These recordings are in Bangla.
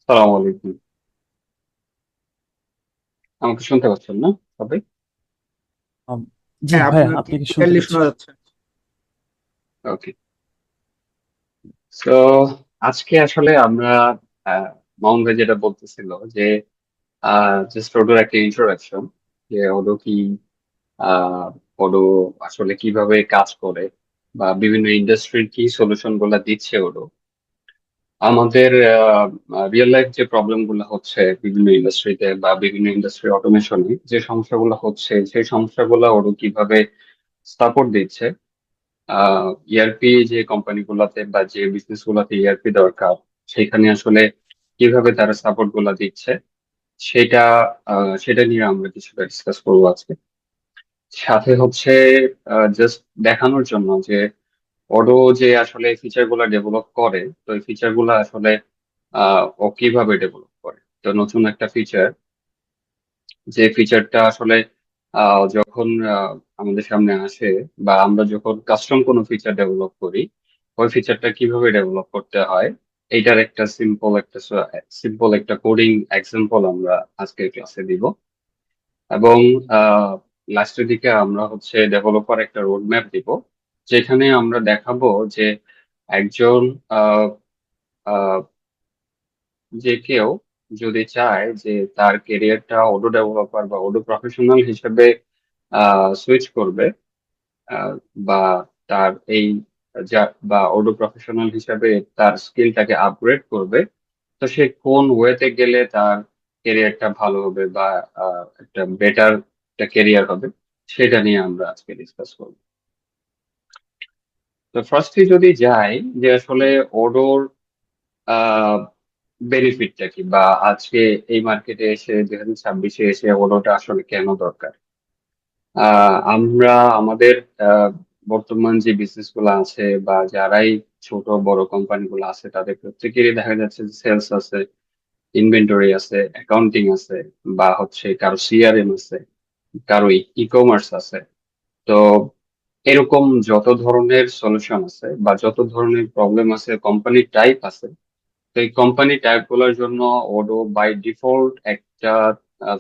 সালাম আলাইকুম। আমাকে শুনতে পাচ্ছেন না সবাই? আম, জি হ্যাঁ, ভাইয়া, আপনাকে আপনাকে শুনতে ক্লিয়ারলি পাচ্ছি। শোনা যাচ্ছে। ওকে। তো আজকে আসলে আমরা মাউন্ট ভাই যেটা বলতেছিল যে জাস্ট ওডোর একটা ইন্ট্রোডাকশন, যে ওডো কি, আহ ওডো আসলে কিভাবে কাজ করে, বা বিভিন্ন ইন্ডাস্ট্রির কি সলিউশন গুলা দিচ্ছে ওডো আমাদের রিয়েল লাইফ যে প্রবলেম গুলো হচ্ছে বিভিন্ন ইন্ডাস্ট্রিতে বা বিভিন্ন ইন্ডাস্ট্রি অটোমেশনে যে সমস্যাগুলো হচ্ছে সেই সমস্যাগুলো ওডো কিভাবে সাপোর্ট দিচ্ছে। ইআরপি যে কোম্পানিগুলোতে বা যে বিজনেস গুলোতে ইআরপি দরকার, সেখানে আসলে কিভাবে তারা সাপোর্ট গুলা দিচ্ছে সেটা সেটা নিয়ে আমরা কিছুটা ডিসকাস করবো আজকে। সাথে হচ্ছে জাস্ট দেখানোর জন্য যে ওডো যে আসলে ফিচার গুলা ডেভেলপ করে, তো এই ফিচার গুলা আসলে ও কিভাবে ডেভেলপ করে। তো নতুন একটা ফিচার, যে ফিচারটা আসলে যখন আমাদের সামনে আসে, বা আমরা যখন কাস্টম কোনো ফিচার ডেভেলপ করি, ওই ফিচারটা কিভাবে ডেভেলপ করতে হয় এইটার একটা সিম্পল একটা কোডিং এক্সাম্পল আমরা আজকের ক্লাসে দিব। এবং লাস্টের দিকে আমরা হচ্ছে ডেভেলপার একটা রোড ম্যাপ দিব, যেখানে আমরা দেখাবো যে একজন আহ, আহ, যে কেউ যদি চায় যে তার কেরিয়ারটা ওডো ডেভেলপার বা ওডো প্রফেশনাল হিসেবে সুইচ করবে, আহ, বা তার এই যা বা ওডো প্রফেশনাল হিসেবে তার স্কিলটাকে আপগ্রেড করবে, তো সে কোন ওয়েতে গেলে তার কেরিয়ারটা ভালো হবে, বা একটা বেটার একটা কেরিয়ার হবে, সেটা নিয়ে আমরা আজকে ডিসকাস করবো। তো ফার্স্টে যদি যাই, যে আসলে ওডোর বেনিফিটটা কি, বা আজকে এই মার্কেটে এসে 2026-এ এসে ওডোটা আসলে কেন দরকার। আমরা আমাদের আহ, বর্তমান যে বিজনেস গুলো আছে, বা যারাই ছোট বড় কোম্পানি গুলো আছে, তাদের প্রত্যেকেরই দেখা যাচ্ছে যে সেলস আছে, ইনভেন্টরি আছে, অ্যাকাউন্টিং আছে, বা হচ্ছে কারো সিআরএম আছে, কারো ই কমার্স আছে। তো এরকম যত ধরনের সলিউশন আছে বা যত ধরনের প্রবলেম আছে, কোম্পানি টাইপ আছে, তো এই কোম্পানি টাইপ গুলোর জন্য ওডো বাই ডিফল্ট একটা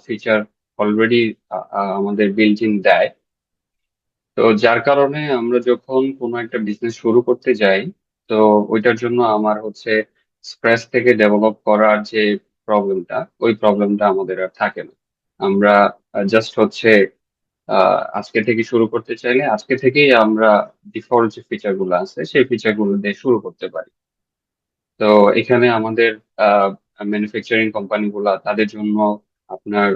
ফিচার অলরেডি আমাদের বিল্ট ইন দেয়। তো যার কারণে আমরা যখন কোনো একটা বিজনেস শুরু করতে যাই, তো ওইটার জন্য আমার হচ্ছে স্ক্র্যাচ থেকে ডেভেলপ করার যে প্রবলেমটা, ওই প্রবলেমটা আমাদের আর থাকে না। আমরা জাস্ট হচ্ছে আজকে থেকে শুরু করতে চাইলে আজকে থেকেই আমরা ডিফল্ট যে ফিচার গুলো আছে সেই ফিচার গুলো দিয়ে শুরু করতে পারি। তো এখানে আমাদের ম্যানুফ্যাকচারিং কোম্পানি গুলা, তাদের জন্য আপনার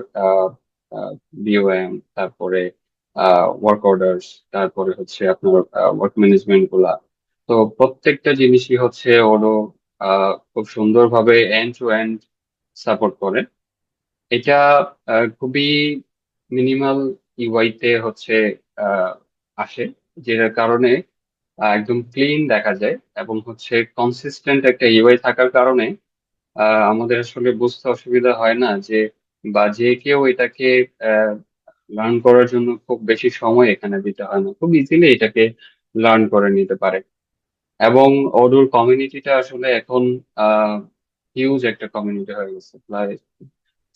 বিওএম, তারপরে ওয়ার্ক অর্ডার্স, তারপরে হচ্ছে আপনার ওয়ার্ক ম্যানেজমেন্ট গুলা, তো প্রত্যেকটা জিনিসই হচ্ছে ওরও খুব সুন্দরভাবে এন্ড টু এন্ড সাপোর্ট করে। এটা খুবই মিনিমাল ইউআইতে হচ্ছে আহ, আসে, যেটার কারণে একদম ক্লিন দেখা যায়, এবং হচ্ছে কনসিস্টেন্ট একটা ইউআই থাকার কারণে আমাদের আসলে বুঝতে অসুবিধা হয় না, যে বা যে কেউ এটাকে লার্ন করার জন্য খুব বেশি সময় এখানে দিতে হয় না, খুব ইজিলি এটাকে লার্ন করে নিতে পারে। এবং অডুর কমিউনিটিটা আসলে এখন হিউজ একটা কমিউনিটি হয়ে গেছে, প্রায়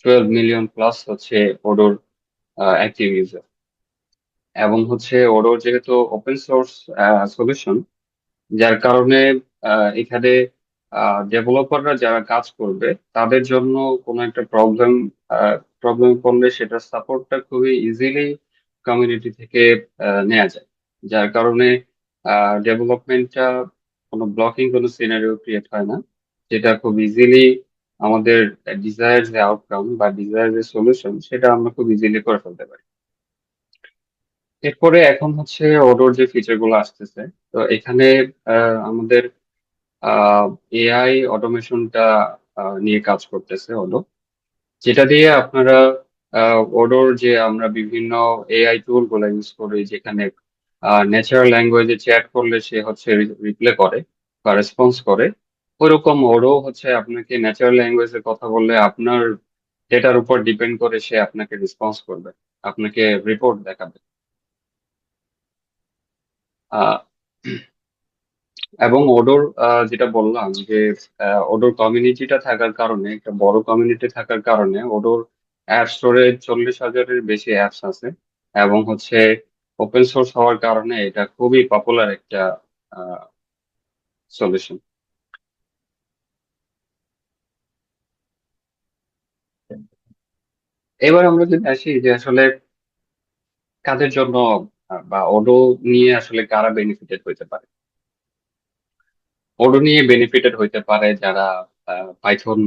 12 মিলিয়ন প্লাস হচ্ছে ওডোর অ্যাক্টিভ ইউজার। এবং হচ্ছে ওডোর যেহেতু ওপেন সোর্স সলিউশন, যার কারণে এখানে ডেভেলপাররা যারা কাজ করবে তাদের জন্য কোনো একটা প্রবলেম পড়লে সেটার সাপোর্টটা খুবই ইজিলি কমিউনিটি থেকে নেওয়া যায়। যার কারণে ডেভেলপমেন্টটা কোনো সিনারিও ক্রিয়েট হয় না, যেটা খুব ইজিলি আমাদের ডিজায়ার যে আউটকাম বা ডিজায়ার যে সলিউশন, সেটা আমরা খুব ইজিলি করে ফেলতে পারি। এরপরে এখন হচ্ছে ওডোর যে ফিচার গুলো আসতেছে, তো এখানে আমাদের এআই অটোমেশনটা নিয়ে কাজ করতেছে ওডো, যেটা দিয়ে আপনারা ওডোর যে আমরা বিভিন্ন এআই টুল গুলো ইউজ করি, যেখানে ন্যাচারাল ল্যাঙ্গুয়েজে চ্যাট করলে সে হচ্ছে রিপ্লে করে বা রেসপন্স করে, ওইরকম ওডো হচ্ছে আপনাকে ন্যাচারাল ল্যাঙ্গুয়েজে কথা বললে আপনার ডেটার উপর ডিপেন্ড করে সে আপনাকে রেসপন্স করবে, আপনাকে রিপোর্ট দেখাবে। আহ এবং ওডোর যেটা বললাম যে ওডোর কমিউনিটিটা থাকার কারণে, একটা বড় কমিউনিটি থাকার কারণে ওডোর অ্যাপ স্টোরে 40,000-এর বেশি অ্যাপস আছে। এবং হচ্ছে ওপেন সোর্স হওয়ার কারণে এটা খুবই পপুলার একটা সলিউশন। এবার আমরা যদি আসি যে আসলে কাদের জন্য বা ওডো নিয়ে আসলে কারা বেনিফিটেড হইতে পারে। ওডো নিয়ে বেনিফিটেড হইতে পারে যারা পাইথন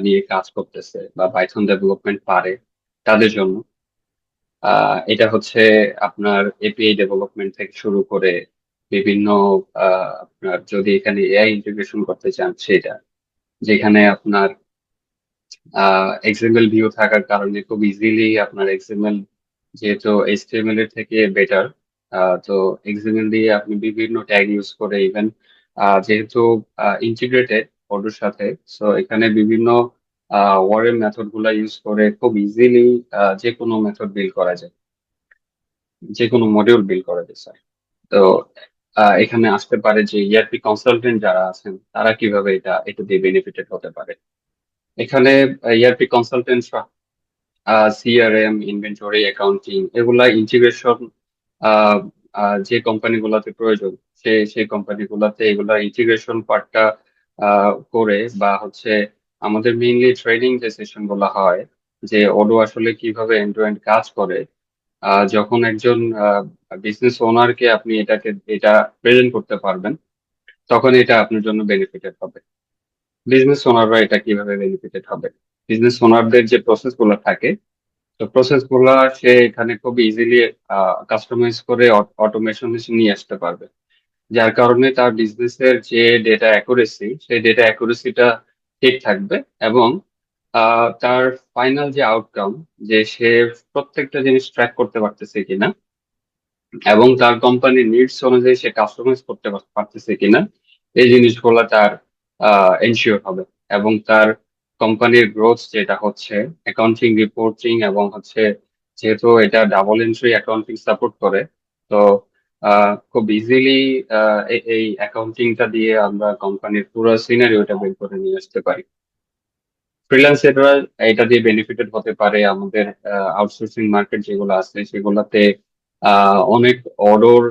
নিয়ে কাজ করতেছে বা পাইথন ডেভেলপমেন্ট পারে, তাদের জন্য। এটা হচ্ছে আপনার এপিআই ডেভেলপমেন্ট থেকে শুরু করে বিভিন্ন আপনার যদি এখানে এআই ইন্টিগ্রেশন করতে চান সেটা, যেখানে আপনার এক্সএমএল ভিউ থাকার কারণে খুব ইজিলি আপনার এক্সএমএল, যেহেতু এইচটিএমএল এর থেকে বেটার, তো এক্সএমএল দিয়ে আপনি বিভিন্ন ট্যাগ ইউজ করে ইভেন যেহেতু ইন্টিগ্রেটেড ওর সাথে, সো এখানে বিভিন্ন ওয়ারের মেথড গুলা ইউজ করে খুব ইজিলি যে কোনো মেথড বিল্ড করা যায়, যে কোনো মডিউল বিল্ড করা যায় স্যার। তো এখানে আসতে পারে যে ইআরপি কনসালটেন্ট যারা আছেন তারা কিভাবে এটা দিয়ে বেনিফিটেড হতে পারে। এখানে ইআরপি কনসালটেন্টরা সিআরএম, ইনভেন্টরি, অ্যাকাউন্টিং এগুলা ইন্টিগ্রেশন যে কোম্পানিগুলোতে প্রয়োজন, সেই কোম্পানিগুলোতে এগুলা ইন্টিগ্রেশন পার্টটা করে, বা হচ্ছে আমাদের মেইনলি ট্রেনিং যে সেশন গুলো হয় যে ওডো আসলে কিভাবে এন্ড টু এন্ড কাজ করে, যখন একজন বিজনেস ওনারকে আপনি এটা প্রেজেন্ট করতে পারবেন, তখন এটা আপনার জন্য বেনিফিটেড হবে। বিজনেস ওনাররা এটা কিভাবে বেনিফিটেড হবে, বিজনেস ওনারদের যে প্রসেস গুলো থাকে, তো প্রসেস গুলা সে এখানে খুব ইজিলি কাস্টমাইজ করে অটোমেশন নিয়ে আসতে পারবে, যার কারণে তার বিজনেসের যে ডেটা অ্যাকুরেসি, সেই ডেটা অ্যাকুরেসিটা ঠিক থাকবে। এবং তার ফাইনাল যে আউটকাম, যে সে প্রত্যেকটা জিনিস ট্র্যাক করতে পারতেছে কিনা এবং তার কোম্পানির নিডস অনুযায়ী সে কাস্টমাইজ করতে পারতেছে কিনা, এই জিনিসগুলো তার এনশিওর হবে। এবং তার কোম্পানির গ্রোথ যেটা হচ্ছে অ্যাকাউন্টিং, রিপোর্টিং এবং হচ্ছে যেহেতু এটা ডাবল এন্ট্রি অ্যাকাউন্টিং সাপোর্ট করে, তো খুব ইজিলি এই অ্যাকাউন্টিংটা দিয়ে আমরা কোম্পানির পুরো সিনারিওটা বের করে নিয়ে আসতে পারি। ফ্রিল্যান্সাররা এটা দিয়ে বেনিফিটেড হতে পারে। আমাদের আউটসোর্সিং মার্কেট যেগুলো আছে সেগুলোতে অনেক অর্ডার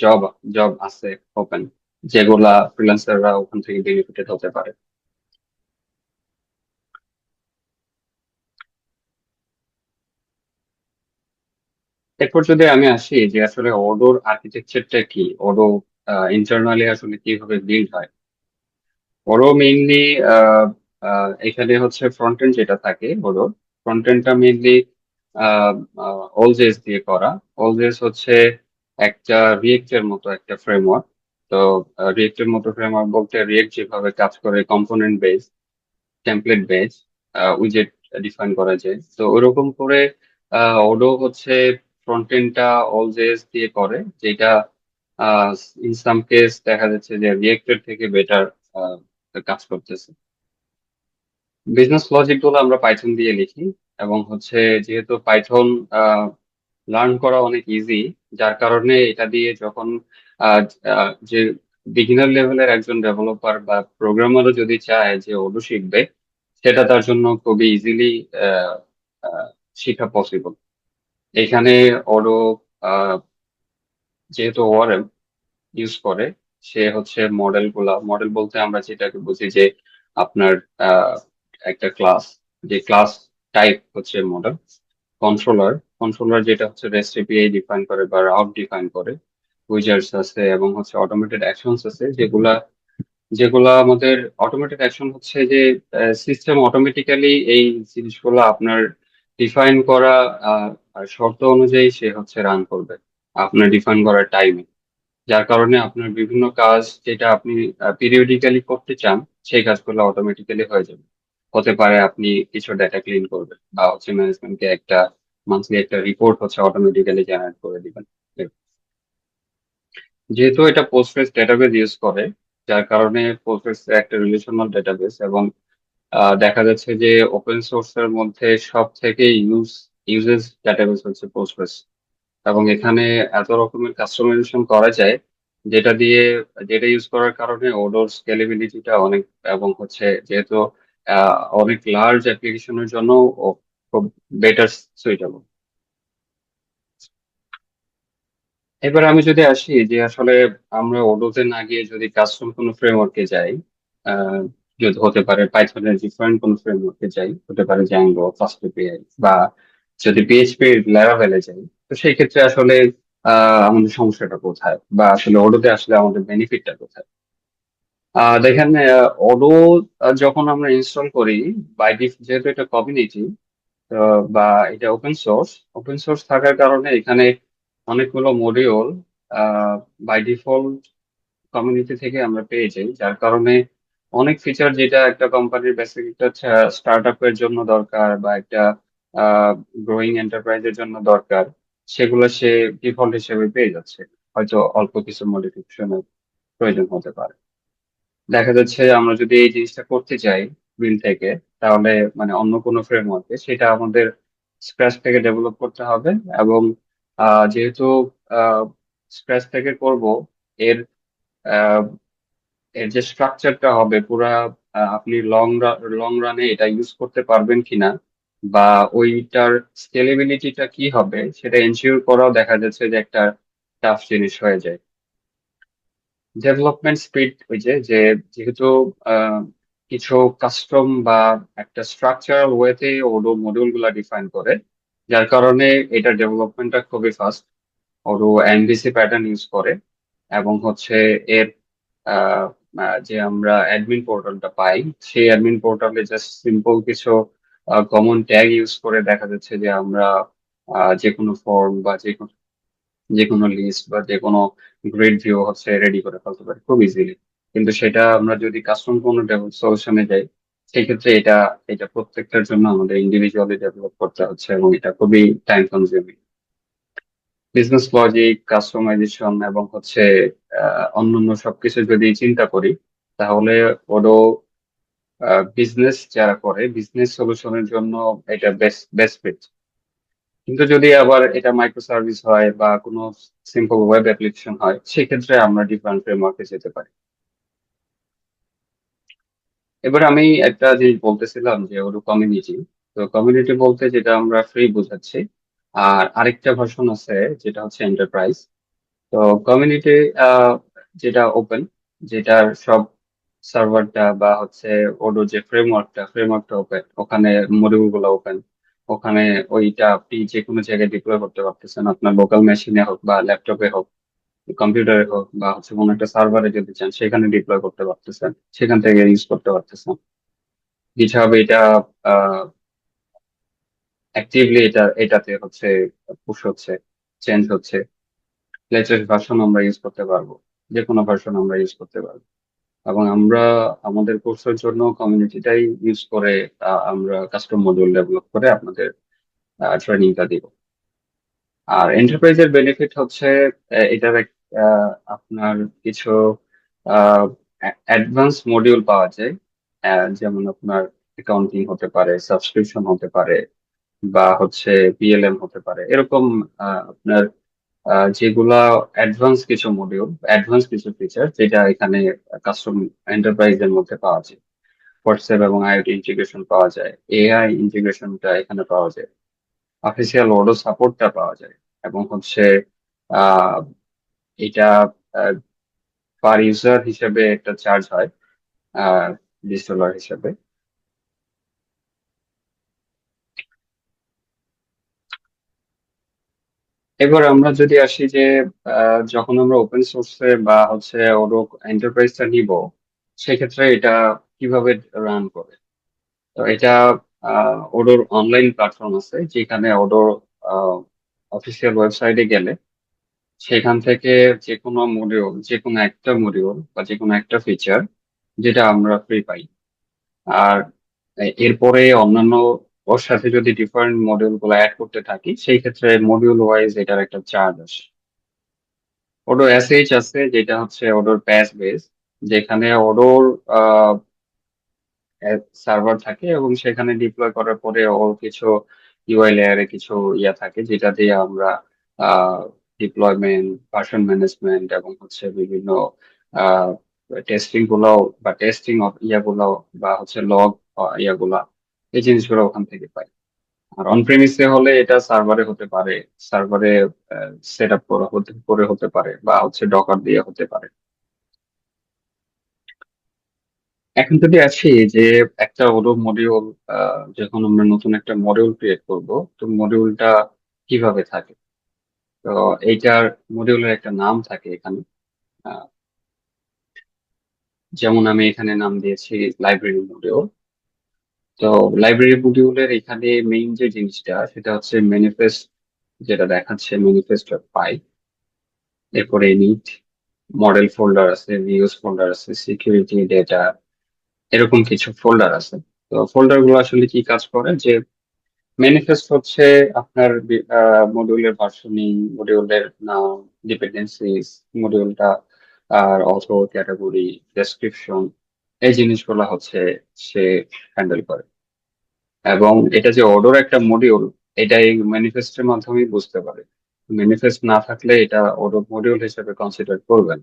জব জব আছে ওপেন, যেগুলা ফ্রিল্যান্সাররা ওখান থেকে বেনিফিটেড হতে পারে। এরপর যদি আমি আসি যে আসলে অর্ডার আর্কিটেকচারটা কি, অর্ডার ইন্টারনালি আসলে কিভাবে বিল্ড হয়। ওরও মেইনলি এখানে হচ্ছে ফ্রন্ট এন্ড যেটা থাকে, ওরও ফ্রন্ট এন্ডটা মেইনলি অলজেস দিয়ে করা। অলজেস হচ্ছে একটা রিয়েক্টের মতো একটা ফ্রেমওয়ার্ক। তো রিয়েক্টের মতো ফ্রেমওয়ার্ক বলতে রিয়েক্ট যেভাবে কাজ করে কম্পোনেন্ট বেস, টেমপ্লেট বেস, উইজেট ডিফাইন করা যায়, তো ওরকম করে ওডো হচ্ছে ফ্রন্ট এন্ডটা অলজেস দিয়ে করে, যেটা ইন সাম কেস দেখা যাচ্ছে যে রিয়েক্টের থেকে বেটার কাজ করতেছে। বিজনেস লজিক গুলো আমরা পাইথন দিয়ে লিখি। এবং হচ্ছে যেহেতু পাইথন লার্ন করা অনেক ইজি, যার কারণে এটা দিয়ে যখন যে বিগিনার লেভেলের একজন ডেভেলপার বা প্রোগ্রামারও যদি চায় যে ওডো শিখবে, সেটা তার জন্য খুবই ইজিলি শেখা পসিবল। এখানে ওডো যেহেতু ওআরএম ইউজ করে, সে হচ্ছে মডেল বলতে আমরা যেটাকে বুঝি যে আপনার আহ, একটা ক্লাস, যে ক্লাস টাইপ হচ্ছে মডেল। কন্ট্রোলার কন্ট্রোলার যেটা হচ্ছে রেস্ট এপিআই ডিফাইন করে বা রাউট ডিফাইন করে। উইজার্ডস আছে এবং হচ্ছে অটোমেটেড অ্যাকশনস আছে, যেগুলা যেগুলা আমাদের অটোমেটেড অ্যাকশন হচ্ছে যে সিস্টেম অটোমেটিক্যালি এই জিনিসগুলো আপনার ডিফাইন করা শর্ত অনুযায়ী সে হচ্ছে রান করবে আপনার ডিফাইন করার টাইমে, যার কারণে আপনার বিভিন্ন কাজ যেটা আপনি পিরিয়ডিক্যালি করতে চান, সেই কাজগুলো অটোমেটিক্যালি হয়ে যাবে। হতে পারে আপনি কিছু ডেটা ক্লিন করবেন, বা হচ্ছে ম্যানেজমেন্টকে একটা মান্থলি একটা রিপোর্ট হচ্ছে অটোমেটিক্যালি জেনারেট করে দিবেন। যেহেতু এটা পোস্টগ্রেস ডেটাবেস ইউজ করে, যার কারণে পোস্টগ্রেস একটা রিলেশনাল ডেটাবেস। এবং দেখা যাচ্ছে যে ওপেন সোর্সের মধ্যে সব থেকে ইউজেস ডেটাবেস হচ্ছে পোস্টগ্রেস। এবং এখানে এত রকমের কাস্টমাইজেশন করা যায়, যেটা ইউজ করার কারণে ওডোর স্কেলেবিলিটিটা অনেক, এবং হচ্ছে যেহেতু অনেক লার্জ অ্যাপ্লিকেশনের জন্য ও খুব বেটার সুইটেবল। এবার আমি যদি আসি যে আসলে আমরা ওডোতে না গিয়ে যদি কাস্টম কোনো ফ্রেমওয়ার্কে যাই, আহ, যদি হতে পারে পাইথনের ডিফারেন্ট কোনো ফ্রেমওয়ার্কে যাই, হতে পারে জ্যাঙ্গো, ফাস্ট এপিআই, বা যদি পিএইচপি ল্যারাভেলে যাই, তো সেই ক্ষেত্রে আসলে আমাদের সমস্যাটা কোথায়, বা আসলে ওডোতে আসলে আমাদের বেনিফিটটা কোথায়? দেখেন, ওডো যখন আমরা ইনস্টল করি, যেহেতু এটা কমিউনিটি বা এটা ওপেন সোর্স থাকার কারণে এখানে অনেকগুলো মডিউল বাই ডিফল্ট কমিউনিটি থেকে আমরা পেয়ে যাই, যার কারণে অনেক ফিচার যেটা একটা কোম্পানির বেসিক একটা স্টার্ট আপের জন্য দরকার বা একটা গ্রোয়িং এন্টারপ্রাইজের জন্য দরকার, সেগুলো সে ডিফল্ট হিসেবে পেয়ে যাচ্ছে। হয়তো অল্প কিছু মডিফিকেশনের প্রয়োজন হতে পারে। দেখা যাচ্ছে আমরা যদি এই জিনিসটা করতে চাই বিল থেকে, তাহলে মানে অন্য কোনো ফ্রেমওয়ার্কে সেটা আমাদের স্ক্র্যাচ থেকে ডেভেলপ করতে হবে। এবং যেহেতু স্ক্র্যাচ থেকে করব, এর আহ, এর যে স্ট্রাকচারটা হবে পুরা, আপনি লং রানে এটা ইউজ করতে পারবেন কিনা, বা ওইটার স্কেলেবিলিটিটা কি হবে, সেটা এনশিওর করাও দেখা যাচ্ছে যে একটা টাফ জিনিস হয়ে যায়। ডেভেলপমেন্ট স্পিড, ওই যে যে যেহেতু আহ, কিছু কাস্টম বা একটা স্ট্রাকচারাল ওয়েতে ওডো মডিউল গুলা ডিফাইন করে, যার কারণে এটা ডেভেলপমেন্টটা খুবই fast. Odoo MVC pattern use করে, এবং হচ্ছে এর আহ, যে আমরা অ্যাডমিন পোর্টালটা পাই, সেই অ্যাডমিন পোর্টালে জাস্ট সিম্পল কিছু কমন ট্যাগ ইউজ করে দেখা যাচ্ছে যে আমরা যে কোনো ফর্ম বা যে কোনো লিস্ট বা যে কোনো গ্রিড ভিউ হচ্ছে রেডি করে ফেলতে পারি খুব ইজিলি। কিন্তু সেটা আমরা যদি কাস্টম কোনো সলিউশনে যাই, সেই ক্ষেত্রে এটা এটা প্রত্যেকটার জন্য আমাদের ইন্ডিভিজুয়ালি ডেভেলপ করতে হচ্ছে, এবং এটা খুবই time consuming. Business logic, customization, এবং হচ্ছে অন্যান্য সবকিছু যদি চিন্তা করি, তাহলে ওরও বিজনেস যারা করে বিজনেস সলিউশনের জন্য এটা বেস্ট বেস্ট ফিট। কিন্তু যদি আবার এটা মাইক্রো সার্ভিস হয় বা কোনো সিম্পল ওয়েব অ্যাপ্লিকেশন হয়, সেক্ষেত্রে আমরা ডিফারেন্ট ফ্রেমওয়ার্কে যেতে পারি। এবার আমি একটা জিনিস বলতেছিলাম যে ওর কমিউনিটি, তো কমিউনিটি বলতে যেটা আমরা ফ্রি বোঝাচ্ছি, আর আরেকটা ভার্সন আছে যেটা হচ্ছে এন্টারপ্রাইজ। তো কমিউনিটি যেটা ওপেন, যেটার সব সার্ভারটা বা হচ্ছে ওডো যে ফ্রেমওয়ার্কটা ওপেন, ওখানে মডিউল গুলো ওপেন, ওখানে ওইটা আপনি যে কোনো জায়গায় ডিপ্লয় করতে পারতেছেন, আপনার লোকাল মেশিনে হোক বা ল্যাপটপে হোক, কম্পিউটারে হোক, বা হচ্ছে কোনো একটা সার্ভারে যদি চান সেখানে ডিপ্লয় করতে পারতেছেন, সেখান থেকে ইউজ করতে পারতেছেন। গিটহাব এটা অ্যাক্টিভলি এটাতে হচ্ছে পুশ হচ্ছে, চেঞ্জ হচ্ছে। লেটেস্ট ভার্সন আমরা ইউজ করতে পারবো, যে কোনো ভার্সন আমরা ইউজ করতে পারবো। এবং আমরা আমাদের কোর্সের জন্য কমিউনিটিটাই ইউজ করে আমরা কাস্টম মডিউল ডেভেলপ করে আপনাদের ট্রেনিংটা দিব। আর এন্টারপ্রাইজের বেনিফিট হচ্ছে এটার আপনার কিছু অ্যাডভান্স মডিউল পাওয়া যায়। যেমন আপনার অ্যাকাউন্টিং হতে পারে, সাবস্ক্রিপশন হতে পারে, বা হচ্ছে পিএলএম হতে পারে, এরকম আপনার যেগুলা অ্যাডভান্স কিছু মডিউল, অ্যাডভান্স কিছু ফিচার যেটা এখানে কাস্টম এন্টারপ্রাইজের মধ্যে পাওয়া যায়। হোয়াটসঅ্যাপ এবং আইওটি ইন্টিগ্রেশন পাওয়া যায়, এআই ইন্টিগ্রেশনটা এখানে পাওয়া যায়, অফিসিয়াল ওডো সাপোর্টটা পাওয়া যায়, এবং হচ্ছে আহ এটা পার ইউজার হিসেবে একটা চার্জ হয়, $20 হিসেবে। এবার আমরা যদি আসি যে যখন আমরা ওপেন সোর্সে বা হচ্ছে ওডো এন্টারপ্রাইজটা নিব, সেক্ষেত্রে এটা কিভাবে রান করে। তো এটা ওডোর অনলাইন প্ল্যাটফর্ম আছে, যেখানে ওডোর অফিসিয়াল ওয়েবসাইটে গেলে সেখান থেকে যে কোনো একটা মডিউল বা যে কোনো একটা ফিচার যেটা আমরা ফ্রি পাই। আর এরপরে অন্যান্য ওর সাথে যদি ডিফারেন্ট মডিউল গুলো অ্যাড করতে থাকি, সেই ক্ষেত্রে মডিউল ওয়াইজ এটার একটা চার্জ আসে। ওডো এসএইচ আছে, যেটা হচ্ছে ওডোর প্যাচ বেস, যেখানে ওডোর সার্ভার থাকে, এবং সেখানে ডিপ্লয় করার পরে ওর কিছু ইউআই লেয়ারে কিছু ইয়া থাকে যেটা দিয়ে আমরা ডিপ্লয়মেন্ট, ভার্সন ম্যানেজমেন্ট এবং হচ্ছে বিভিন্ন টেস্টিং গুলাও বা টেস্টিং ইয়াগুলাও বা হচ্ছে লগ ইয়াগুলা, এই জিনিসগুলো ওখান থেকে পাই। আর অন প্রেমিসে হলে এটা সার্ভারে হতে পারে, সার্ভারে সেট আপ করে হতে পারে, বা হচ্ছে ডকার দিয়ে হতে পারে। এখন যদি আসি যে একটা ওডো মডিউল, যখন আমরা নতুন একটা মডিউল ক্রিয়েট করব, তো মডিউলটা কিভাবে থাকে? তো এইটার মডিউলের একটা নাম থাকে এখানে। আহ, যেমন আমি এখানে নাম দিয়েছি লাইব্রেরি মডিউল। তো লাইব্রেরি মডিউলের এখানে মেইন যে জিনিসটা সেটা হচ্ছে ম্যানিফেস্ট, যেটা দেখাচ্ছে ম্যানিফেস্ট পাই। এরপরে ইনিট, মডেল ফোল্ডার আছে, ভিউজ ফোল্ডার আছে, সিকিউরিটি, ডেটা, এরকম কিছু ফোল্ডার আছে। তো ফোল্ডার গুলো আসলে কি কাজ করে, যে ম্যানিফেস্ট হচ্ছে আপনার মডিউলের ভার্সনিং, মডিউলের নাম, ডিপেন্ডেন্সিস, মডিউলটা আর অথর, ক্যাটাগরি, ডেসক্রিপশন, এই জিনিসগুলো হচ্ছে সে হ্যান্ডেল করে। এবং এটা যে অর্ডার একটা মডিউল, এটা এই ম্যানিফেস্টের মাধ্যমেই বুঝতে পারে। ম্যানিফেস্ট না থাকলে এটা অর্ডার মডিউল হিসেবে কনসিডার করবেন।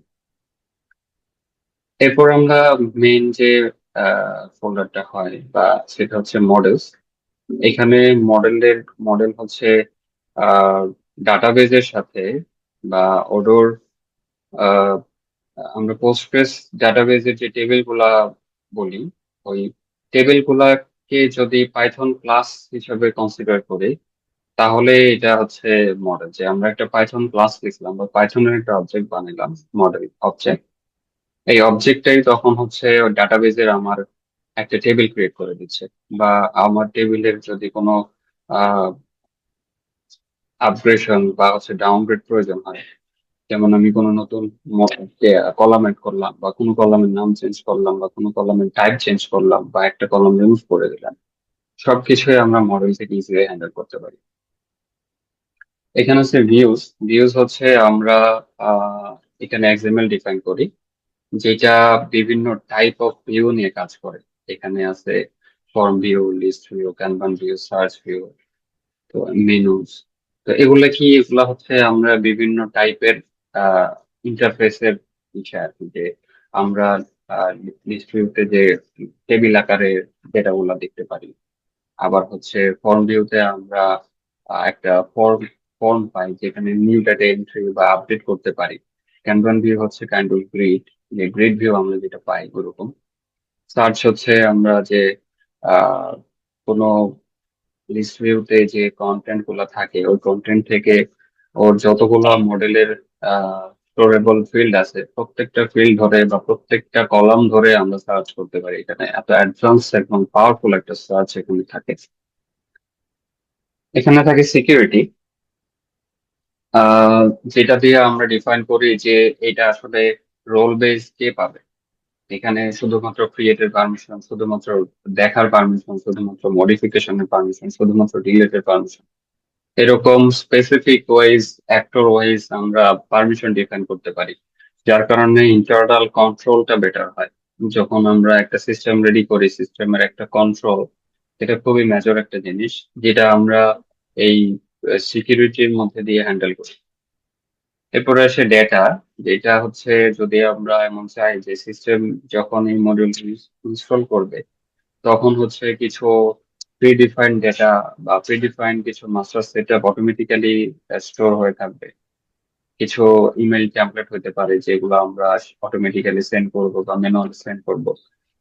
এরপর আমরা মেইন যে ফোল্ডারটা হয় বা সেটা হচ্ছে মডেলস। এখানে মডেল হচ্ছে ডাটাবেজের সাথে বা ওডোর, আমরা পোস্টগ্রেস ডাটাবেজের যে টেবিল গুলা বলি, ওই টেবিল গুলাকে যদি পাইথন ক্লাস হিসেবে কনসিডার করি, তাহলে এটা হচ্ছে মডেল। যে আমরা একটা পাইথন ক্লাস লিখলাম বা পাইথনের একটা অবজেক্ট বানাইলাম, মডেল অবজেক্ট, এই অবজেক্টটাই তখন হচ্ছে ডাটাবেজের আমার একটা টেবিল ক্রিয়েট করে দিচ্ছে। বা আমার টেবিলের যদি কোনো আপগ্রেশন বা হচ্ছে ডাউনগ্রেড প্রয়োজন হয়, যেমন আমি কোনো নতুন কলাম এড করলাম, বা কোনো কলামের নাম চেঞ্জ করলাম, বা কোনো কলামের টাইপ চেঞ্জ করলাম, বা একটা কলাম রিমুভ করে দিলাম, সবকিছুই আমরা মডেল থেকে ইজিলি হ্যান্ডেল করতে পারি। এখানে হচ্ছে ভিউজ। ভিউজ হচ্ছে আমরা এখানে এক্সএমএল ডিফাইন করি, যেটা বিভিন্ন টাইপ অফ ভিউ নিয়ে কাজ করে। এখানে আছে form view, list view, kanban view, search view, তো মেনুস। তো এগুলা হচ্ছে আমরা বিভিন্ন টাইপের ইন্টারফেসের বিষয় আর কি। যে আমরা লিস্ট ভিউতে যে টেবিল আকারে ডেটাগুলা দেখতে পারি, আবার হচ্ছে ফর্ম ভিউতে আমরা একটা ফর্ম পাই যেখানে নিউ ডেটা এন্ট্রি বা আপডেট করতে পারি। ক্যানভান ভিউ হচ্ছে কাইন্ড অফ গ্রিড, যে গ্রিড ভিউ আমরা যেটা পাই ওরকম। সার্চ হচ্ছে আমরা যে আহ কোনো লিস্ট ভিউতে যে কন্টেন্ট গুলা থাকে, ওই কন্টেন্ট থেকে ওর যতগুলা মডেলের স্টোরেবল ফিল্ড আছে, প্রত্যেকটা ফিল্ড ধরে বা প্রত্যেকটা কলাম ধরে আমরা সার্চ করতে পারি। এখানে এত অ্যাডভান্স এবং পাওয়ারফুল একটা সার্চ এখানে থাকে। এখানে থাকে সিকিউরিটি, আহ যেটা দিয়ে আমরা ডিফাইন করি যে এটা আসলে রোল বেস কে পাবে। এখানে শুধুমাত্র ক্রিয়েটের পারমিশন, শুধুমাত্র দেখার পারমিশন, শুধুমাত্র মডিফিকেশনের পারমিশন, শুধুমাত্র ডিলেটের পারমিশন, এরকম স্পেসিফিক ওয়াইজ, অ্যাক্টর ওয়াইজ আমরা পারমিশন ডিফাইন করতে পারি। যার কারণে ইন্টারনাল কন্ট্রোলটা বেটার হয়। যখন আমরা একটা সিস্টেম রেডি করি, সিস্টেমের একটা কন্ট্রোল, এটা খুবই মেজর একটা জিনিস, যেটা আমরা এই সিকিউরিটির মধ্যে দিয়ে হ্যান্ডেল করি। এরপরে আসে ডেটা। যেটা হচ্ছে যদি আমরা এমন চাই যে সিস্টেম যখন এই মডিউল ইনস্টল করবে, তখন হচ্ছে কিছু প্রিডিফাইন্ড ডেটা বা প্রিডিফাইন্ড কিছু মাস্টার সেটআপ অটোমেটিক্যালি স্টোর হয়ে থাকবে। কিছু ইমেল টেমপ্লেট হতে পারে যেগুলো আমরা অটোমেটিক্যালি সেন্ড করব বা ম্যানুয়ালি সেন্ড করব।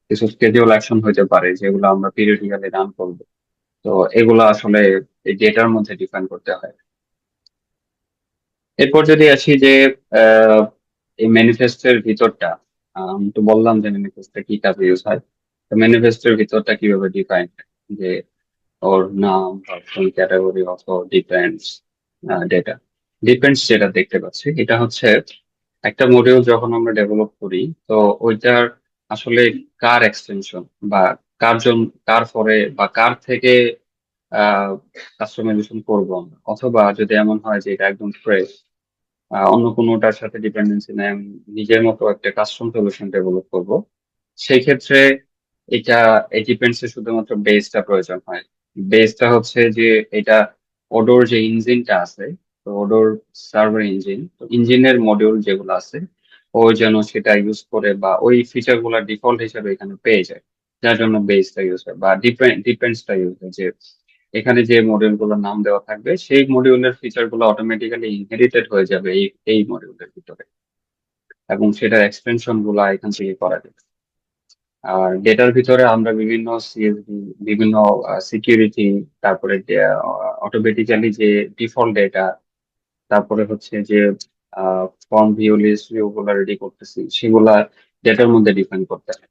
কিছু স্কেডিউল অ্যাকশন হতে পারে যেগুলো আমরা পিরিয়ডিক্যালি রান করব। তো এগুলো আসলে এই ডেটার মধ্যে ডিফাইন করতে হয়। এরপর যদি আসি যে আহ, এই ম্যানিফেস্টের ভিতরটা, আমি তো বললাম যে ম্যানিফেস্টে কি কাজে ইউজ হয়। তো ম্যানিফেস্টের ভিতরটা কিভাবে ডিফাইন, যে ওর নাম, version, category, author, depends, data. Depends যেটা দেখতে পাচ্ছি, এটা হচ্ছে একটা মডিউল যখন আমরা ডেভেলপ করি, তো ওইটার আসলে কার এক্সটেনশন, বা কার জন্য, কার ফরে বা কার থেকে কাস্টমাইজেশন করবো আমরা, অথবা যদি এমন হয় যে এটা একদম ফ্রেশ, অন্য কোনোটার সাথে ডিপেন্ডেন্সি নেই, আমি নিজের মতো একটা কাস্টম সলিউশন ডেভেলপ করব, সেই ক্ষেত্রে এটা এই ডিপেন্ডস এ শুধুমাত্র বেসটা প্রয়োজন হয়। বেসটা হচ্ছে যে এটা ওডোর যে ইঞ্জিনটা আছে, তো ওডোর সার্ভার ইঞ্জিন, তো ইঞ্জিনের মডিউল যেগুলো আছে ও যেন সেটা ইউজ করে বা ওই ফিচার গুলা ডিফল্ট হিসেবে এখানে পেয়ে যায়, যার জন্য বেসটা ইউজ হয় বা ডিপেন্ডসটা ইউজ হয়, যে এখানে যে মডিউল গুলোর নাম দেওয়া থাকবে সেই মডিউলের ফিচার গুলো অটোমেটিক্যালি ইনহেরিটেড হয়ে যাবে এই মডিউলের ভিতরে, এবং সেটার এক্সটেনশন গুলা এখান থেকে করা যাবে। আর ডেটার ভিতরে আমরা বিভিন্ন সিএসভি, বিভিন্ন সিকিউরিটি, তারপরে অটোমেটিক্যালি যে ডিফল্ট ডেটা, তারপরে হচ্ছে যে ফর্ম ভিউ লিস্ট ভিউ গুলা রেডি করতেছি, সেগুলা ডেটার মধ্যে ডিফাইন করতে হয়।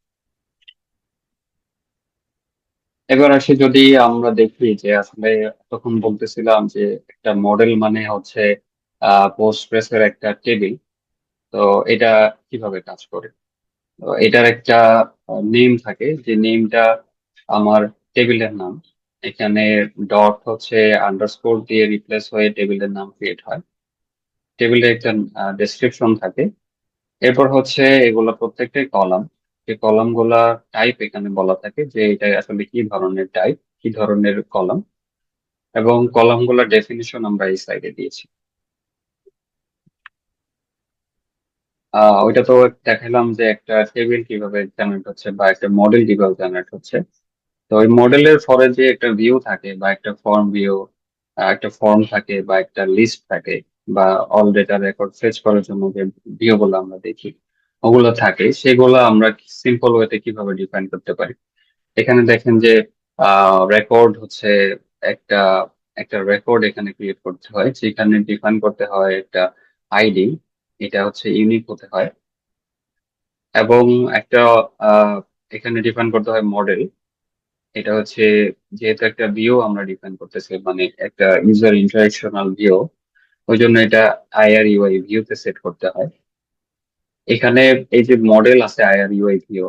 এবার আসি, যদি আমরা দেখি যে আসলে তখন বলতেছিলাম যে একটা মডেল মানে হচ্ছে পোস্টগ্রেস এর একটা টেবিল, তো এটা কিভাবে কাজ করে। তো এটার একটা নেম থাকে, যে নেমটা আমার টেবিলের নাম। এখানে ডট হচ্ছে আন্ডারস্কোর দিয়ে রিপ্লেস হয়ে টেবিলের নাম ক্রিয়েট হয়। টেবিলে একটা ডেসক্রিপশন থাকে। এরপর হচ্ছে এগুলো প্রত্যেকটাই কলাম। এই কলাম গুলা টাইপ এখানে বলা থাকে, যে এটা আসলে কি ধরনের টাইপ, কি ধরনের কলাম, এবং কলাম গুলার ডেফিনিশন আমরা এই সাইডে দিয়েছি। ওইটা তো দেখালাম যে একটা টেবিল কিভাবে জেনারেট হচ্ছে বা একটা মডেল কিভাবে জেনারেট হচ্ছে। তো ওই মডেলের পরে যে একটা ভিউ থাকে বা একটা ফর্ম ভিউ, একটা ফর্ম থাকে বা একটা লিস্ট থাকে, বা অল ডেটা রেকর্ড ফেচ করার জন্য যে ভিউ গুলো আমরা দেখি ওগুলো থাকে, সেগুলো আমরা সিম্পল ওয়েতে কিভাবে ডিফাইন করতে পারি। এখানে দেখেন যে রেকর্ড হচ্ছে একটা একটা রেকর্ড এখানে ক্রিয়েট করতে হয়, যেখানে ডিফাইন করতে হয় একটা আইডি, এটা হচ্ছে ইউনিক হতে হয়, এবং একটা আহ, এখানে ডিফাইন করতে হয় মডেল। এটা হচ্ছে যেহেতু একটা ভিউ আমরা ডিফাইন করতেছি, মানে একটা ইউজার ইন্টারেকশনাল ভিউ, ওই জন্য এটা আইআর ইউআই ভিউতে সেট করতে হয়। এখানে এই যে মডেল আছে আইআর ইউআই ভিউ,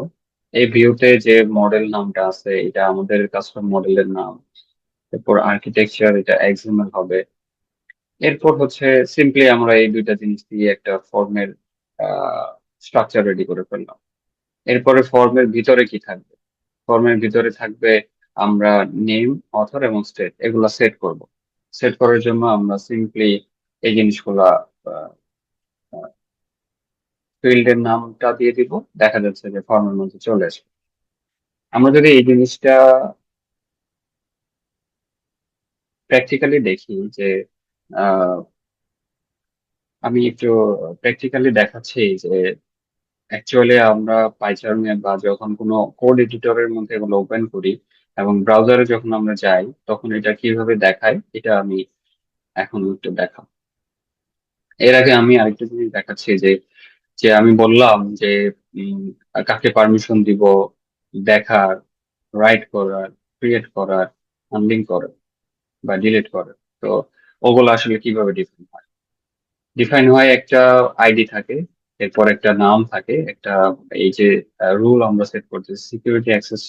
এই ভিউতে যে মডেল নামটা আছে এটা আমাদের কাস্টম মডেলের নাম। এরপর আর্কিটেকচার, এটা এক্সএমএল হবে। এরপর হচ্ছে সিম্পলি আমরা এই দুইটা জিনিস দিয়ে একটা ফর্মের স্ট্রাকচার রেডি করে ফেললাম। এরপরে ফর্মের ভিতরে কি থাকবে, ফর্মের ভিতরে থাকবে আমরা নেম, অথর এবং স্টেট, এগুলা সেট করব। সেট করার জন্য আমরা সিম্পলি এই জিনিসগুলা ফিল্ডের নামটা দিয়ে দিব, দেখা যাচ্ছে যে ফর্মের মধ্যে চলে আসবে। আমরা যদি এই জিনিসটা প্র্যাকটিক্যালি দেখি, যে আহ, আমি একটু প্র্যাকটিক্যালি দেখাচ্ছি যে অ্যাকচুয়ালি আমরা পাইচার্মে বা যখন কোনো কোড এডিটরের মধ্যে এগুলো ওপেন করি এবং ব্রাউজারে যখন আমরা যাই, তখন এটা কিভাবে দেখায় এটা আমি এখন একটু দেখাবো। এর আগে আমি আরেকটা জিনিস দেখাচ্ছি, যে যে আমি বললাম যে উম, কাকে পারমিশন দিব দেখার, রাইট করার, ক্রিয়েট করার, আনলিঙ্ক করার বা ডিলিট করার। তো ওগুলো আসলে কিভাবে ডিফাইন হয়, ডিফাইন হয় একটা আইডি থাকে, এরপর একটা নাম থাকে, একটা এই যে রুল আমরা সেট করতেছি, সিকিউরিটি অ্যাক্সেস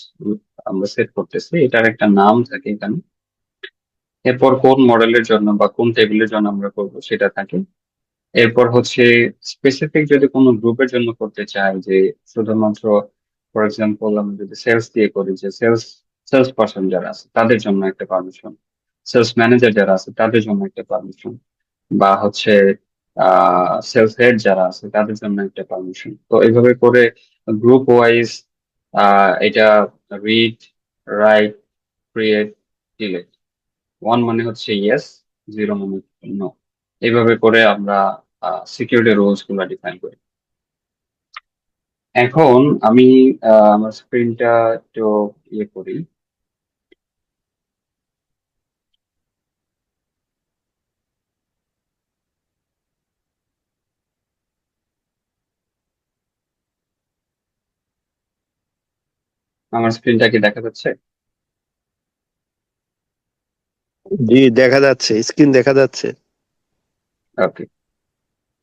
আমরা সেট করতেছি, এটার একটা নাম থাকে এখানে। এরপর কোন মডেলের জন্য বা কোন টেবিলের জন্য আমরা করব সেটা থাকে। এরপর হচ্ছে স্পেসিফিক যদি কোনো গ্রুপের জন্য করতে চাই, যে শুধুমাত্র ফর এক্সাম্পল আমি যদি সেলস দিয়ে করি, যে সেলস পার্সন যারা আছে তাদের জন্য একটা পারমিশন, সেলস ম্যানেজার যারা আছে তাদের জন্য একটা পারমিশন, বা হচ্ছে সেলস হেড যারা আছে তাদের জন্য একটা পারমিশন। তো এইভাবে করে গ্রুপ ওয়াইজ এটা read, right, create, delete, one মানে হচ্ছে ইয়েস, জিরো মানে নো, এইভাবে করে আমরা সিকিউরিটি রুলস গুলা ডিফাইন করি। এখন আমি আমার স্ক্রিনটা একটু ইয়ে করি। আমার স্ক্রিনটা কি দেখা যাচ্ছে? জি, দেখা যাচ্ছে, স্ক্রিন দেখা যাচ্ছে। ওকে,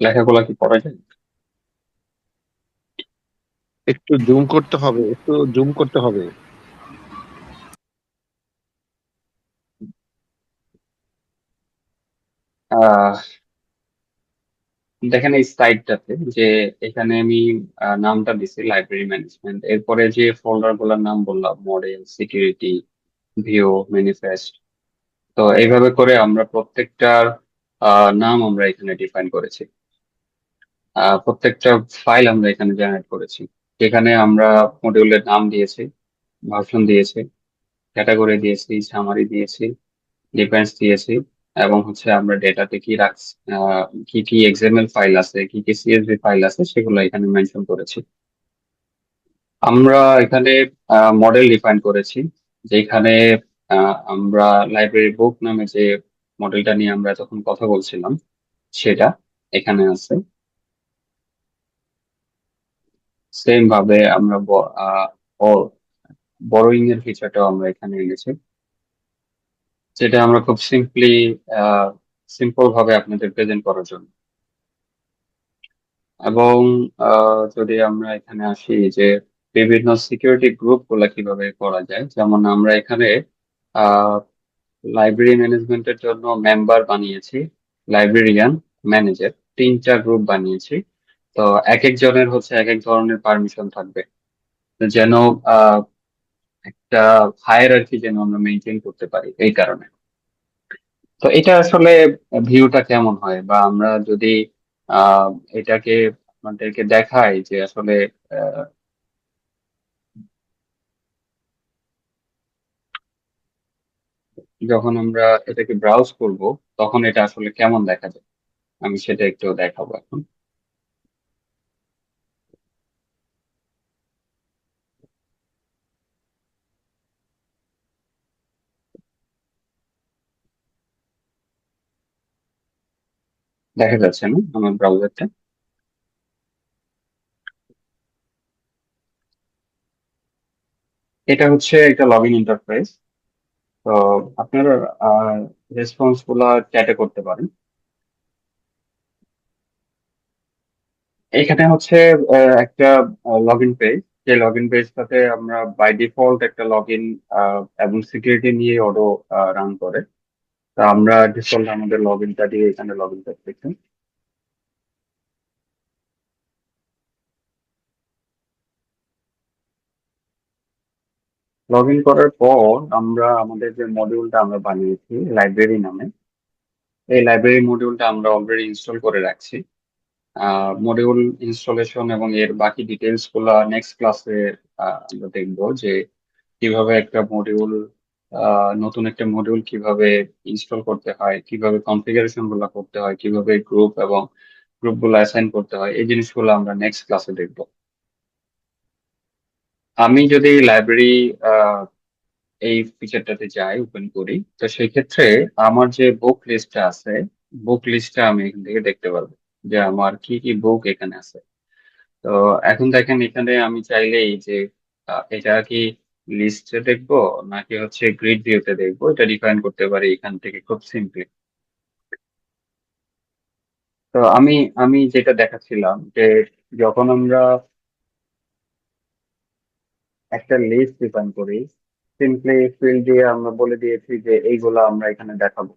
লেখাগুলা কি পড়া যায়? একটু জুম করতে হবে, একটু জুম করতে হবে। আহ দেখেন এই স্লাইডটাতে, যে এখানে আমি নামটা দিছি লাইব্রেরি ম্যানেজমেন্ট, এরপরে যে ফোল্ডার গুলোর নাম বললাম মডেল, সিকিউরিটি, ভিউ, ম্যানিফেস্ট। তো এইভাবে করে আমরা প্রত্যেকটার নাম আমরা এখানে ডিফাইন করেছি। প্রত্যেকটা ফাইল আমরা এখানে জেনারেট করেছি, যেখানে আমরা মডিউলের নাম দিয়েছি, ভার্সন দিয়েছি, ক্যাটাগরি দিয়েছি, সামারি দিয়েছি, ডিফেন্স দিয়েছি, এবং হচ্ছে আমরা ডেটাতে কি রাখছি, কি কি এক্সএমএল ফাইল আছে, কি কি সিএসভি ফাইল আছে, সেগুলো এখানে মেনশন করেছি। আমরা এখানে মডেল ডিফাইন করেছি, যেখানে আমরা লাইব্রেরি বুক নামে যে মডেলটা নিয়ে আমরা তখন কথা বলছিলাম সেটা এখানে আছে। সেম ভাবে আমরা বড়োইং এর ফিচারটাও আমরা এখানে এনেছি, যেটা আমরা খুব সিম্পল ভাবে আপনাদের প্রেজেন্ট করার জন্য। এবং যদি আমরা এখানে আসি যে বিভিন্ন সিকিউরিটি গ্রুপ গুলা কিভাবে করা যায়, যেমন আমরা এখানে লাইব্রেরি ম্যানেজমেন্টের জন্য মেম্বার বানিয়েছি, লাইব্রেরিয়ান, ম্যানেজার, তিনটা গ্রুপ বানিয়েছি। তো এক একজনের হচ্ছে এক এক ধরনের পারমিশন থাকবে, যেন আহ, একটা হায়ারার্কি যেন আমরা মেনটেন করতে পারি এই কারণে। তো এটা আসলে ভিউটা কেমন হয়, বা আমরা যদি আহ এটাকে আপনাদেরকে দেখাই যে আসলে আহ, যখন আমরা এটাকে ব্রাউজ করব তখন এটা আসলে কেমন দেখা যায়, আমি সেটা একটু দেখাবো এখন। দেখা যাচ্ছে না আমার ব্রাউজারটা? এটা হচ্ছে একটা লগ ইন ইন্টারফেস। তো আপনারা রেসপন্স গুলা চ্যাটে করতে পারেন। এখানে হচ্ছে একটা লগ ইন পেজ, যে লগ ইন পেজটাতে আমরা বাই ডিফল্ট একটা লগ ইন এবং সিকিউরিটি নিয়ে অটো রান করে। তা আমরা ডিফল্ট আমাদের লগ ইনটা দিয়ে এখানে লগ ইন করতেছি। লগ ইন করার পর আমরা আমাদের যে মডিউলটা আমরা বানিয়েছি লাইব্রেরি নামে, এই লাইব্রেরি মডিউলটা আমরা অলরেডি ইনস্টল করে রাখছি। মডিউল ইনস্টলেশন এবং এর বাকি ডিটেলস গুলা নেক্সট ক্লাসে আমরা দেখবো, যে কিভাবে একটা মডিউল, নতুন একটা মডিউল কিভাবে ইনস্টল করতে হয়, কিভাবে কনফিগারেশন গুলা করতে হয়, কিভাবে গ্রুপ এবং গ্রুপ গুলো অ্যাসাইন করতে হয়, এই জিনিসগুলো আমরা নেক্সট ক্লাসে দেখবো। আমি যদি লাইব্রেরি এই ফিচারটাতে যাই, ওপেন করি, তো সেই ক্ষেত্রে আমার যে বুক লিস্টটা আছে, বুক লিস্টটা আমি এখান থেকে দেখতে পারবো যে আমার কি কি বুক এখানে আছে। তো এখন দেখেন এখানে আমি চাইলেই যে এটা কি লিস্টে দেখবো নাকি হচ্ছে গ্রিড ভিউতে দেখবো, এটা ডিফাইন করতে পারি এখান থেকে খুব সিম্পলি। তো আমি যেটা দেখাচ্ছিলাম যে যখন আমরা একটা লিস্ট ডিফাইন করি, সিম্পলি ফিল্ড দিয়ে আমরা বলে দিয়েছি যে এইগুলা আমরা এখানে দেখাবো।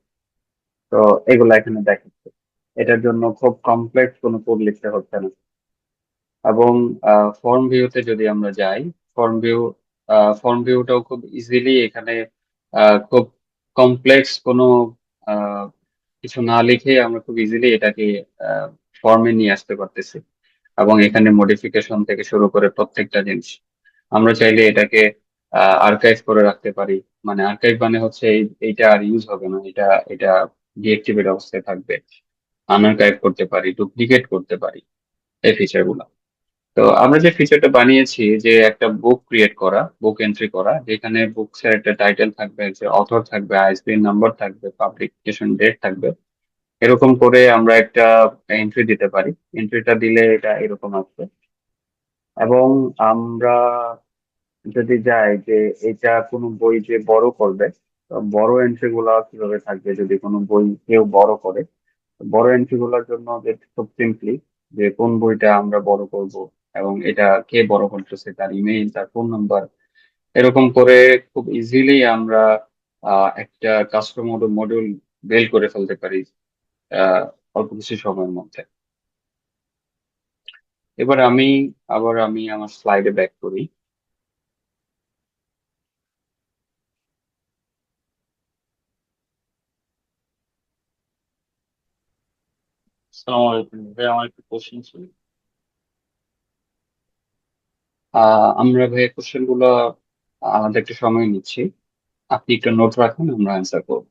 তো এগুলা এখানে দেখাচ্ছে, এটার জন্য খুব কমপ্লেক্স কোনো কোড লিখতে হচ্ছে না। এবং ফর্ম ভিউতে যদি আমরা যাই, ফর্ম ভিউ ফর্ম ভিউটাও খুব ইজিলি এখানে খুব কমপ্লেক্স কোনো আহ, কিছু না লিখে আমরা খুব ইজিলি এটাকে ফর্মে নিয়ে আসতে পারতেছি। এবং এখানে মডিফিকেশন থেকে শুরু করে প্রত্যেকটা জিনিস আমরা চাইলে এটাকে আর্কাইভ করে রাখতে পারি। মানে আর্কাইভ মানে হচ্ছে এইটা আর ইউজ হবে না, এটা এটা ডিএক্টিভেট অবস্থায় থাকবে। আনআর্কাইভ করতে পারি, ডুপ্লিকেট করতে পারি, এই ফিচার গুলা। তো আমরা যে ফিচারটা বানিয়েছি যে একটা বুক ক্রিয়েট করা, বুক এন্ট্রি করা, যেখানে বুকস এর একটা টাইটেল থাকবে, যে অথর থাকবে, আইএসবিএন নাম্বার থাকবে, পাবলিকেশন ডেট থাকবে, এরকম করে আমরা একটা এন্ট্রি দিতে পারি। এন্ট্রিটা দিলে এটা এরকম আসবে। এবং আমরা যদি যাই যে এটা কোনো বই যে বড় করবে, তো বড় এন্ট্রি গুলা কিভাবে থাকবে যদি কোনো বই কেউ বড় করে, বড় এন্ট্রি গুলার জন্য যে খুব সিম্পলি যে কোন বইটা আমরা বড় করব, এবং এটা কে বড় করতেছে, তার ইমেইল, তার ফোন নাম্বার, এরকম করে খুব ইজিলি আমরা একটা কাস্টমার মডিউল বিল্ড করে ফেলতে পারি আহ, অল্প কিছু সময়ের মধ্যে। এবার আমি আমার স্লাইডে ব্যাক করি। সালাম আলাইকুম ভাই, আমার একটা কোশ্চেন ছিল। আমরা ভাই কোশ্চেন গুলো আলাদা একটা সময় নিচ্ছি। আপনি একটা নোট রাখুন, আমরা অ্যান্সার করব।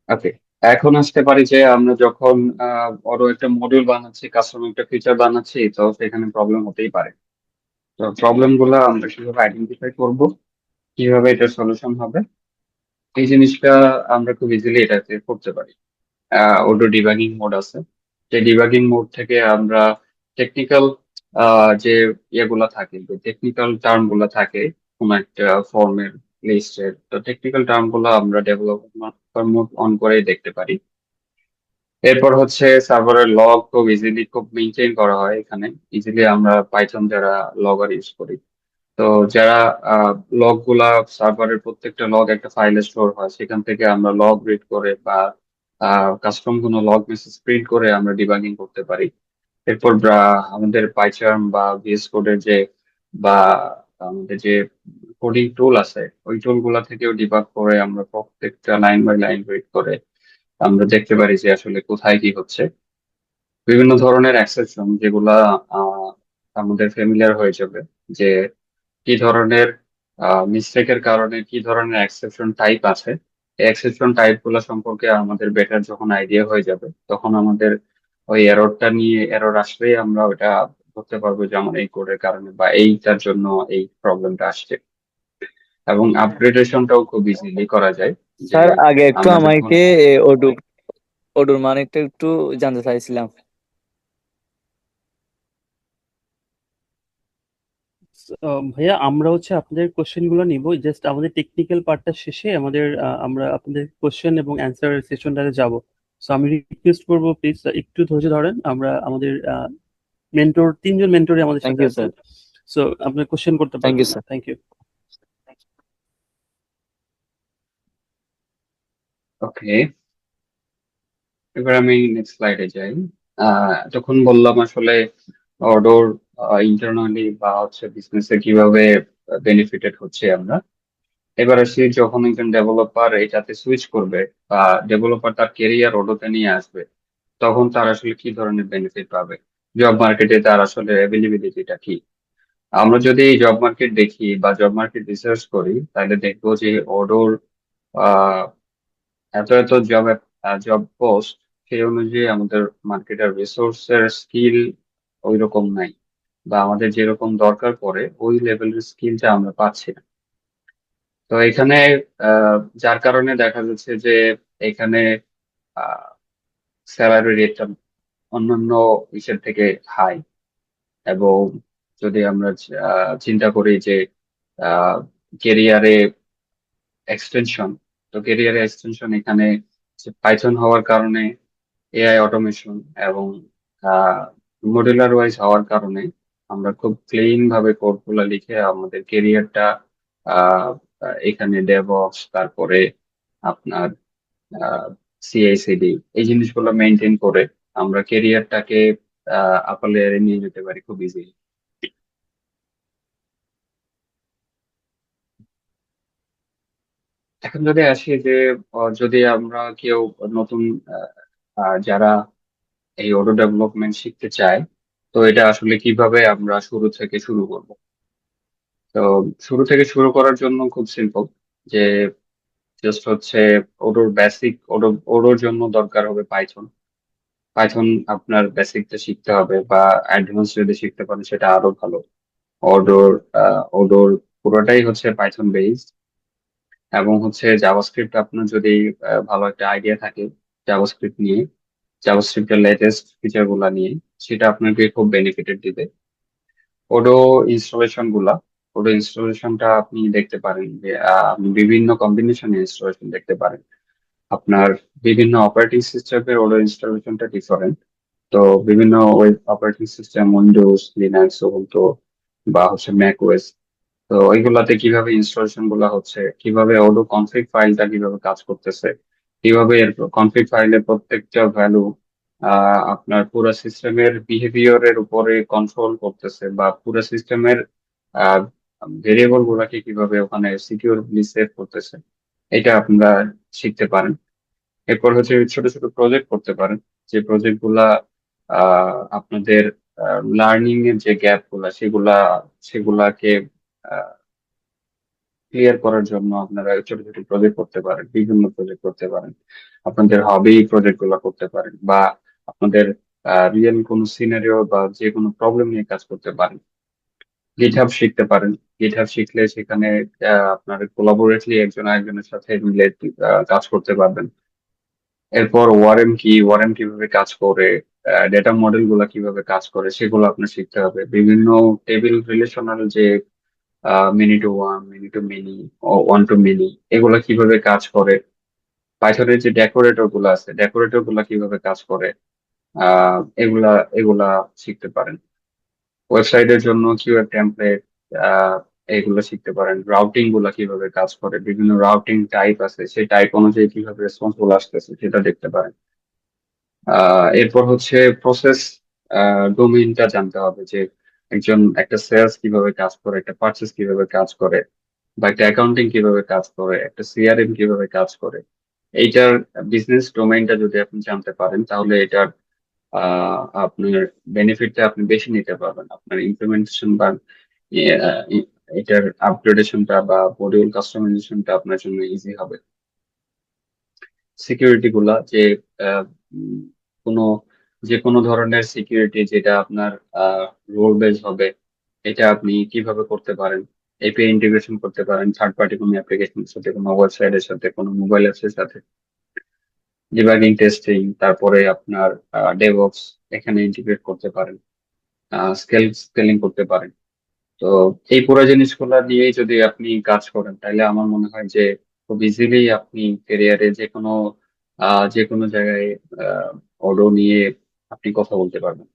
ওকে, এখন আসতে পারি যে আমরা যখন বড় একটা মডিউল বানাচ্ছি, কাস্টমার একটা ফিচার বানাচ্ছি, তো সেখানে প্রবলেম হতেই পারে। তো প্রবলেম গুলো আমরা কিভাবে আইডেন্টিফাই করব, কিভাবে এটা সলিউশন হবে, এই জিনিসটা আমরা খুব ইজিলি এটাতে করতে পারি। ওডো ডিবাগিং মোড আছে, যে ডিবাগিং মোড থেকে আমরা টেকনিক্যাল যে ইয়েগুলা থাকে, যে টেকনিক্যাল টার্ম গুলা থাকে কোন একটা ফর্মের লিস্টের, তো টেকনিক্যাল টার্ম গুলো আমরা ডেভেলপমেন্ট মোড অন করেই দেখতে পারি। এরপর হচ্ছে সার্ভারের লগ খুব ইজিলি খুব মেনটেন করা হয় এখানে। ইজিলি আমরা পাইথন যারা লগর ইউজ করি, তো যারা লগ গুলা, সার্ভারের প্রত্যেকটা লগ একটা ফাইলে স্টোর হয়, সেখান থেকে আমরা লগ রিড করে বা কাস্টম কোনো লগ মেসেজ প্রিন্ট করে আমরা ডিবাগিং করতে পারি। এরপর আমাদের পাইচার্ম বা ভিএস কোডের যে বা আমাদের যে কোডিং টুল আছে, ওই টুল গুলা থেকেও ডিবাগ করে আমরা প্রত্যেকটা লাইন বাই লাইন রিড করে আমরা দেখতে পারি যে আসলে কোথায় কি হচ্ছে। বিভিন্ন ধরনের এক্সেপশন যেগুলা আহ, আমাদের ফ্যামিলিয়ার হয়ে যাবে, যে কি ধরনের মিস্টেকের কারণে কি ধরনের এক্সেপশন টাইপ আছে। এই এক্সেপশন টাইপ গুলো সম্পর্কে আমাদের বেটার যখন আইডিয়া হয়ে যাবে, তখন আমাদের ওই এররটা নিয়ে, এরর আসলেই আমরা ওটা ধরতে পারবো যে আমার এই কোডের কারণে বা এইটার জন্য এই প্রবলেমটা আসছে। এবং আপগ্রেডেশনটাও খুব ইজিলি করা যায়, যে স্যার আগে একটু আমরা যখন আমাকে ওডুর ওডুর মানেটা একটু জানতে চাইছিলাম। ভাইয়া আমরা হচ্ছে আপনাদের কোশ্চেন গুলো নিব, জাস্ট আমাদের টেকনিক্যাল পার্টটা শেষে আমাদের আমরা আপনাদের কোশ্চেন এবং অ্যান্সার সেশনটাতে যাব। সো আমি রিকোয়েস্ট করবো প্লিজ একটু ধৈর্য ধরেন। আমরা আমাদের মেন্টর, তিনজন মেন্টরই আমাদের থ্যাংক সাথে ইউ আছে। স্যার। সো আপনার কোশ্চেন করতে থ্যাংক পারবেন ইউ না। স্যার। Thank you. ওকে, এবার আমি নেক্সট স্লাইডে যাই। তখন বললাম আসলে অডোর ইন্টারনালি বা হচ্ছে বিজনেসে কিভাবে বেনিফিটেড হচ্ছে আমরা। এবার আসি, যখন একজন ডেভেলপার এটাতে সুইচ করবে বা ডেভেলপার তার কেরিয়ার ওডোতে নিয়ে আসবে, তখন তার আসলে কি ধরনের বেনিফিট পাবে, জব মার্কেটে তার আসলে অ্যাভেলেবিলিটিটা কি। আমরা যদি জব মার্কেট দেখি বা জব মার্কেট রিসার্চ করি, তাহলে দেখবো যে ওডোর এত এত জব পোস্ট, সেই অনুযায়ী আমাদের মার্কেটের রিসোর্সের স্কিল ওই রকম নাই, বা আমাদের যেরকম দরকার পড়ে ওই লেভেলের স্কিলটা আমরা পাচ্ছি না। তো এখানে যার কারণে দেখা যাচ্ছে যে এখানে স্যালারি রেটটা অন্যান্য ইসের থেকে হাই। এবং যদি আমরা চিন্তা করি যে কেরিয়ারে এক্সটেনশন, তো কেরিয়ারে এক্সটেনশন এখানে পাইথন হওয়ার কারণে, এআই অটোমেশন এবং মডুলার ওয়াইজ হওয়ার কারণে আমরা খুব ক্লিন ভাবে কোড গুলা লিখে আমাদের কেরিয়ারটা এখানে ডেভঅপস, তারপরে আপনার সিআইসিডি, এই জিনিসগুলো মেনটেন করে আমরা কেরিয়ারটাকে আপার লেয়ারে নিয়ে যেতে পারি খুব ইজিলি। এখন যদি আসি যে যদি আমরা কেউ নতুন যারা এই অটো ডেভেলপমেন্ট শিখতে চায়, তো এটা আসলে কিভাবে আমরা শুরু থেকে শুরু করব। তো শুরু থেকে শুরু করার জন্য খুব সিম্পল, যে জাস্ট হচ্ছে ওডোর বেসিক, ওডোর জন্য দরকার হবে পাইথন। পাইথন আপনার বেসিকটা শিখতে হবে, বা অ্যাডভান্স যদি শিখতে পারেন সেটা আরো ভালো। ওডোর ওডোর পুরোটাই হচ্ছে পাইথন বেসড। এবং হচ্ছে জাভাস্ক্রিপ্ট, আপনার যদি ভালো একটা আইডিয়া থাকে জাভাস্ক্রিপ্ট নিয়ে, জাভাস্ক্রিপ্টের লেটেস্ট ফিচার গুলা নিয়ে, সেটা আপনাকে খুব বেনিফিটেড দিবে। ওডো ইনস্টলেশন গুলা, ওডো ইনস্টলেশনটা আপনি দেখতে পারেন যে আপনি বিভিন্ন কম্বিনেশনে ইনস্টলেশন দেখতে পারেন। আপনার বিভিন্ন অপারেটিং সিস্টেমের ওডো ইনস্টলেশনটা ডিফারেন্ট। তো বিভিন্ন web operating system, Windows, Linux, Ubuntu বা হচ্ছে ম্যাক ওএস, তো ওইগুলাতে কিভাবে ইনস্টলেশন গুলা হচ্ছে, কিভাবে ওডো কনফিগ ফাইলটা কিভাবে কাজ করতেছে, কিভাবে এর কনফিগ ফাইলের প্রত্যেকটা ভ্যালু আপনার পুরো সিস্টেমের বিহেভিয়রের উপরে কন্ট্রোল করতেছে, বা পুরো সিস্টেমের ভেরিয়েবল গুলাকে কিভাবে ওখানে সিকিউরলি সেভ করতেছে, এটা আপনারা শিখতে পারেন। এরপর হচ্ছে ছোট ছোট প্রজেক্ট করতে পারেন, যে প্রজেক্ট গুলা আপনাদের লার্নিং এর যে গ্যাপ গুলা সেগুলাকে ক্লিয়ার করার জন্য আপনারা ছোট ছোট প্রজেক্ট করতে পারেন, বিভিন্ন প্রজেক্ট করতে পারেন, আপনাদের হবি প্রজেক্ট গুলা করতে পারেন, বা আপনাদের রিয়েল কোনো সিনারিও বা যে কোনো প্রবলেম নিয়ে কাজ করতে পারেন। গিটহাব শিখতে পারেন। গিটহাব শিখলে সেখানে আপনার কোলাবোরেটলি একজন আরেকজনের সাথে মিলে কাজ করতে পারবেন। এরপর ওয়ারেম কিভাবে কাজ করে, ডেটা মডেল গুলা কিভাবে কাজ করে সেগুলো আপনার শিখতে হবে। বিভিন্ন টেবিল রিলেশনাল যে many to one, many to many, one to many, এগুলা কিভাবে কাজ করে, পাইথনের যে ডেকোরেটর গুলো আছে, ডেকোরেটর গুলা কিভাবে কাজ করে, এগুলা এগুলা শিখতে পারেন। ওয়েবসাইটের জন্য কিউআর টেমপ্লেট, এগুলো শিখতে পারেন। রাউটিং গুলা কিভাবে কাজ করে, বিভিন্ন রাউটিং টাইপ আছে, সেই টাইপ অনুযায়ী কিভাবে রেসপন্স গুলো আসতেছে সেটা দেখতে পারেন। এরপর হচ্ছে প্রসেস ডোমেইনটা জানতে হবে, যে একটা সেলস কিভাবে কাজ করে, একটা পারচেস কিভাবে কাজ করে, বা একটা অ্যাকাউন্টিং কিভাবে কাজ করে, একটা সিআরএম কিভাবে কাজ করে। এইটার বিজনেস ডোমেইনটা যদি আপনি জানতে পারেন, তাহলে এটার আপনার বেনিফিটটা আপনি বেশি নিতে পারবেন। আপনার ইমপ্লিমেন্টেশন বা এটার আপগ্রেডেশনটা বা মডিউল কাস্টমাইজেশনটা আপনার জন্য ইজি হবে। সিকিউরিটি গুলা, যে আহ, উম, কোনো যে কোনো ধরনের সিকিউরিটি যেটা আপনার রোল বেস হবে, এটা আপনি কিভাবে করতে পারেন। এপিআই ইন্টিগ্রেশন করতে পারেন থার্ড পার্টি কোনো অ্যাপ্লিকেশনের সাথে, কোনো ওয়েবসাইটের সাথে, কোনো মোবাইল অ্যাপসের সাথে। ডিবাগিং টেস্টিং, তারপরে আপনার ডেভঅপস এখানে ইন্টিগ্রেট করতে পারেন। স্কেলিং করতে পারেন। তো এই পুরো জিনিসগুলো নিয়েই যদি আপনি কাজ করেন, তাহলে আমার মনে হয় যে খুব ইজিলি আপনি ক্যারিয়ারে যে কোনো জায়গায় অডো নিয়ে আপনি কথা বলতে পারবেন।